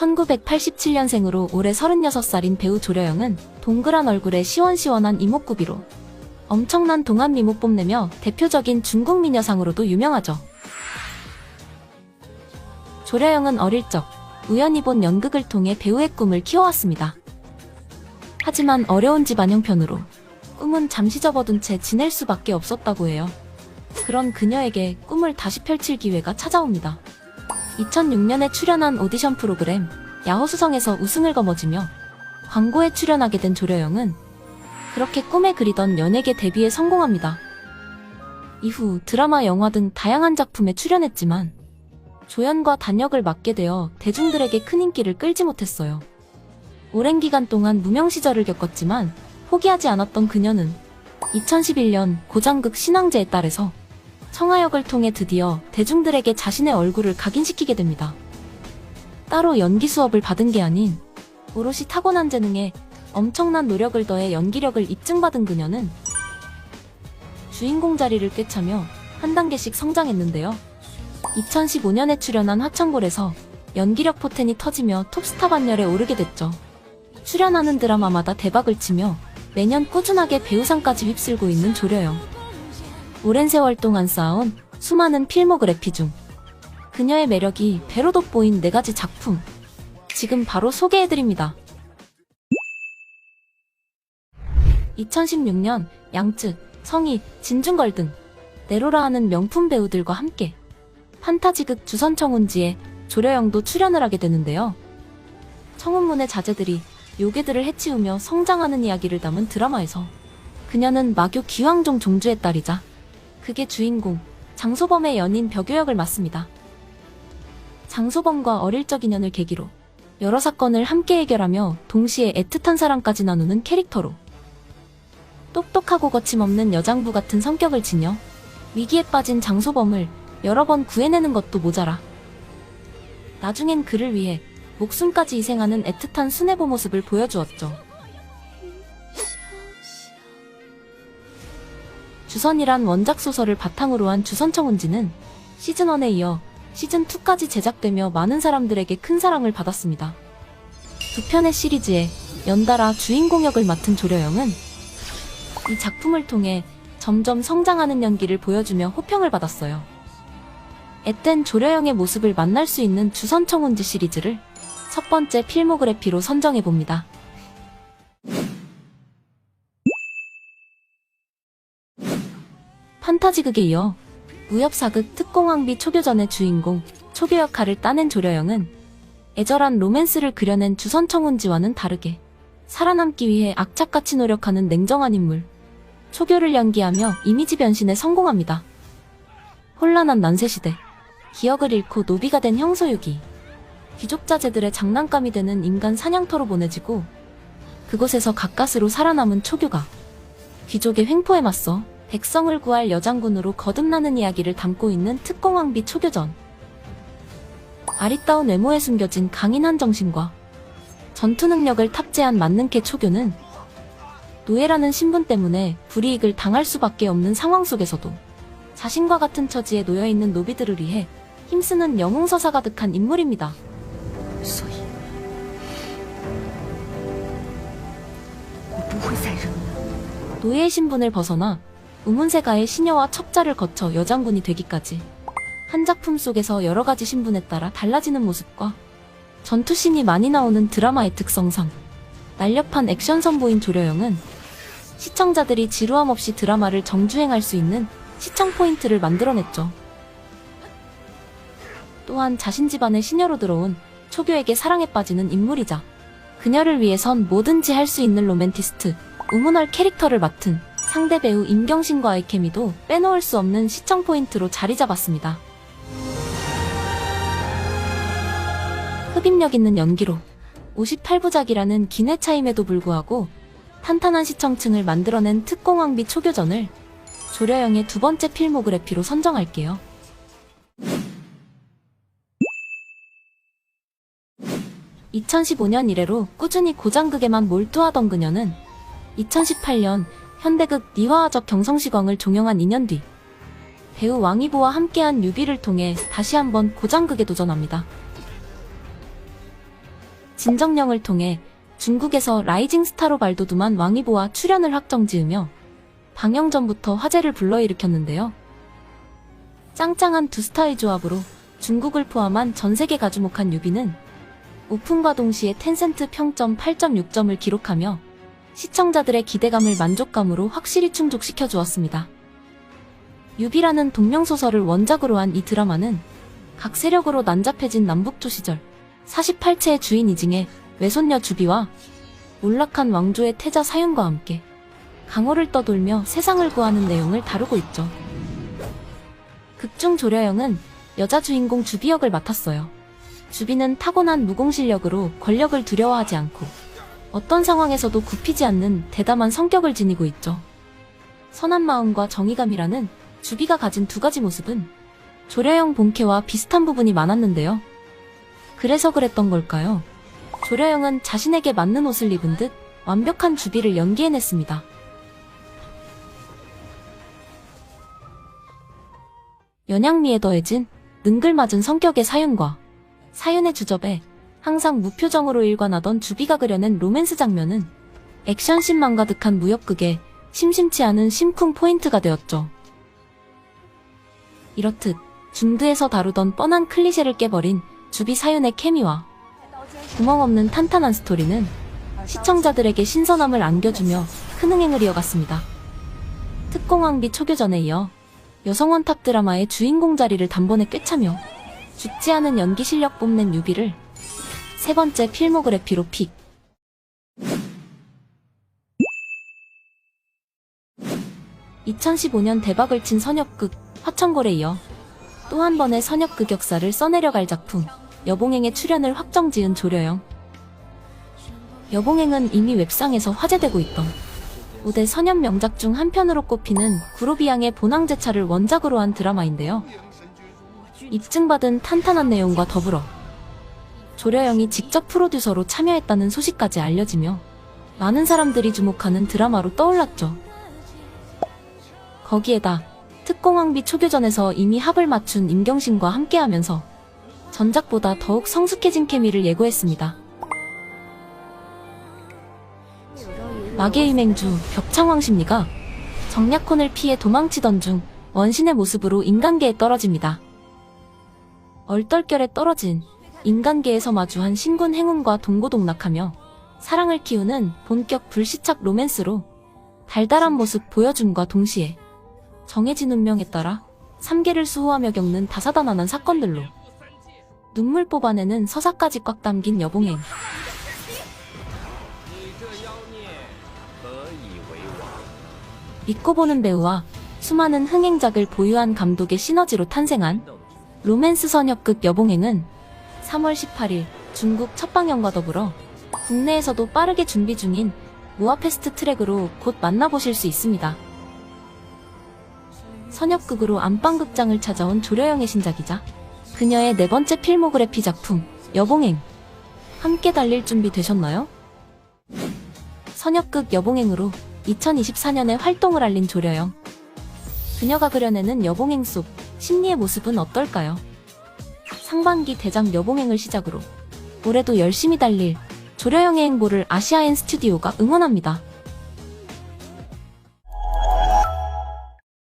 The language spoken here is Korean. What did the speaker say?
1987년생으로 올해 36살인 배우 조려영은 동그란 얼굴에 시원시원한 이목구비로 엄청난 동안 미모 뽐내며 대표적인 중국 미녀상으로도 유명하죠. 조려영은 어릴 적 우연히 본 연극을 통해 배우의 꿈을 키워왔습니다. 하지만 어려운 집안 형편으로 꿈은 잠시 접어둔 채 지낼 수밖에 없었다고 해요. 그런 그녀에게 꿈을 다시 펼칠 기회가 찾아옵니다. 2006년에 출연한 오디션 프로그램 야호수성에서 우승을 거머쥐며 광고에 출연하게 된 조려영은 그렇게 꿈에 그리던 연예계 데뷔에 성공합니다. 이후 드라마, 영화 등 다양한 작품에 출연했지만 조연과 단역을 맡게 되어 대중들에게 큰 인기를 끌지 못했어요. 오랜 기간 동안 무명 시절을 겪었지만 포기하지 않았던 그녀는 2011년 고장극 신앙제의 딸에서 청아역을 통해 드디어 대중들에게 자신의 얼굴을 각인시키게 됩니다. 따로 연기 수업을 받은 게 아닌 오롯이 타고난 재능에 엄청난 노력을 더해 연기력을 입증받은 그녀는 주인공 자리를 꿰차며 한 단계씩 성장했는데요. 2015년에 출연한 화천골에서 연기력 포텐이 터지며 톱스타 반열에 오르게 됐죠. 출연하는 드라마마다 대박을 치며 매년 꾸준하게 배우상까지 휩쓸고 있는 조려영. 오랜 세월 동안 쌓아온 수많은 필모그래피 중 그녀의 매력이 배로 돋보인 4가지 작품, 지금 바로 소개해드립니다. 2016년 양쯔, 성희, 진중걸 등 네로라 하는 명품 배우들과 함께 판타지극 주선청운지에 조려영도 출연을 하게 되는데요. 청운문의 자제들이 요괴들을 해치우며 성장하는 이야기를 담은 드라마에서 그녀는 마교 기왕종 종주의 딸이자 극의 주인공 장소범의 연인 벽요 역을 맡습니다. 장소범과 어릴 적 인연을 계기로 여러 사건을 함께 해결하며 동시에 애틋한 사랑까지 나누는 캐릭터로 똑똑하고 거침없는 여장부 같은 성격을 지녀 위기에 빠진 장소범을 여러 번 구해내는 것도 모자라 나중엔 그를 위해 목숨까지 희생하는 애틋한 순애보 모습을 보여주었죠. 주선이란 원작 소설을 바탕으로 한 주선청운지는 시즌1에 이어 시즌2까지 제작되며 많은 사람들에게 큰 사랑을 받았습니다. 2편의 시리즈에 연달아 주인공 역을 맡은 조려영은 이 작품을 통해 점점 성장하는 연기를 보여주며 호평을 받았어요. 앳된 조려영의 모습을 만날 수 있는 주선청운지 시리즈를 첫 번째 필모그래피로 선정해봅니다. 판타지극에 이어 무협사극 특공왕비 초교전의 주인공 초교 역할을 따낸 조려영은 애절한 로맨스를 그려낸 주선청운지와는 다르게 살아남기 위해 악착같이 노력하는 냉정한 인물 초교를 연기하며 이미지 변신에 성공합니다. 혼란한 난세시대, 기억을 잃고 노비가 된 형소유기, 귀족 자제들의 장난감이 되는 인간 사냥터로 보내지고 그곳에서 가까스로 살아남은 초교가 귀족의 횡포에 맞서 백성을 구할 여장군으로 거듭나는 이야기를 담고 있는 특공왕비 초교전. 아리따운 외모에 숨겨진 강인한 정신과 전투 능력을 탑재한 만능캐 초교는 노예라는 신분 때문에 불이익을 당할 수밖에 없는 상황 속에서도 자신과 같은 처지에 놓여있는 노비들을 위해 힘쓰는 영웅서사 가득한 인물입니다. 노예의 신분을 벗어나 우문세가의 시녀와 첩자를 거쳐 여장군이 되기까지 한 작품 속에서 여러가지 신분에 따라 달라지는 모습과 전투씬이 많이 나오는 드라마의 특성상 날렵한 액션 선보인 조려영은 시청자들이 지루함 없이 드라마를 정주행할 수 있는 시청 포인트를 만들어냈죠. 또한 자신 집안의 시녀로 들어온 초교에게 사랑에 빠지는 인물이자 그녀를 위해선 뭐든지 할 수 있는 로맨티스트 우문월 캐릭터를 맡은 상대 배우 임경신과의 케미도 빼놓을 수 없는 시청 포인트로 자리 잡았습니다. 흡입력 있는 연기로 58부작이라는 긴 회차임에도 불구하고 탄탄한 시청층을 만들어낸 특공왕비 초교전을 조려영의 두 번째 필모그래피로 선정할게요. 2015년 이래로 꾸준히 고장극에만 몰두하던 그녀는 2018년 현대극 니화화적 경성시광을 종영한 2년 뒤 배우 왕이보와 함께한 뮤비를 통해 다시 한번 고장극에 도전합니다. 진정령을 통해 중국에서 라이징 스타로 발돋움한 왕이보와 출연을 확정지으며 방영 전부터 화제를 불러일으켰는데요. 짱짱한 두 스타의 조합으로 중국을 포함한 전 세계가 주목한 뮤비는 오픈과 동시에 텐센트 평점 8.6점을 기록하며 시청자들의 기대감을 만족감으로 확실히 충족시켜 주었습니다. 뮤비라는 동명소설을 원작으로 한 이 드라마는 각 세력으로 난잡해진 남북조 시절 48채의 주인 이징의 외손녀 주비와 몰락한 왕조의 태자 사윤과 함께 강호를 떠돌며 세상을 구하는 내용을 다루고 있죠. 극중 조려영은 여자 주인공 주비 역을 맡았어요. 주비는 타고난 무공 실력으로 권력을 두려워하지 않고 어떤 상황에서도 굽히지 않는 대담한 성격을 지니고 있죠. 선한 마음과 정의감이라는 주비가 가진 두 가지 모습은 조려영 본캐와 비슷한 부분이 많았는데요. 그래서 그랬던 걸까요? 조려영은 자신에게 맞는 옷을 입은 듯 완벽한 주비를 연기해냈습니다. 연양미에 더해진 능글맞은 성격의 사윤과 사윤의 주접에 항상 무표정으로 일관하던 주비가 그려낸 로맨스 장면은 액션씬만 가득한 무협극의 심심치 않은 심쿵 포인트가 되었죠. 이렇듯 중드에서 다루던 뻔한 클리셰를 깨버린 주비 사윤의 케미와 구멍 없는 탄탄한 스토리는 시청자들에게 신선함을 안겨주며 큰 흥행을 이어갔습니다. 특공왕비 초교전에 이어 여성 원탑 드라마의 주인공 자리를 단번에 꿰차며 죽지 않은 연기 실력 뽐낸 뮤비를 세 번째 필모그래피로 픽. 2015년 대박을 친 선역극 화천골에 이어 또 한 번의 선역극 역사를 써내려갈 작품 여봉행에 출연을 확정지은 조려영. 여봉행은 이미 웹상에서 화제되고 있던 5대 선연 명작 중 한 편으로 꼽히는 구로비앙의 본황제차를 원작으로 한 드라마인데요. 입증받은 탄탄한 내용과 더불어 조려영이 직접 프로듀서로 참여했다는 소식까지 알려지며 많은 사람들이 주목하는 드라마로 떠올랐죠. 거기에다 특공왕비 초교전에서 이미 합을 맞춘 임경신과 함께하면서 전작보다 더욱 성숙해진 케미를 예고했습니다. 마계유맹주 벽창왕 심리가 정약혼을 피해 도망치던 중 원신의 모습으로 인간계에 떨어집니다. 얼떨결에 떨어진 인간계에서 마주한 신군 행운과 동고동락하며 사랑을 키우는 본격 불시착 로맨스로 달달한 모습 보여줌과 동시에 정해진 운명에 따라 3계를 수호하며 겪는 다사다난한 사건들로 눈물 뽑아내는 서사까지 꽉 담긴 여봉행. 믿고 보는 배우와 수많은 흥행작을 보유한 감독의 시너지로 탄생한 로맨스 선역극 여봉행은 3월 18일 중국 첫 방영과 더불어 국내에서도 빠르게 준비 중인 무아 패스트 트랙으로 곧 만나보실 수 있습니다. 선역극으로 안방극장을 찾아온 조려영의 신작이자 그녀의 네 번째 필모그래피 작품 여봉행. 함께 달릴 준비 되셨나요? 선역극 여봉행으로 2024년에 활동을 알린 조려영. 그녀가 그려내는 여봉행 속 심리의 모습은 어떨까요? 상반기 대작 여봉행을 시작으로 올해도 열심히 달릴 조려영의 행보를 아시아엔 스튜디오가 응원합니다.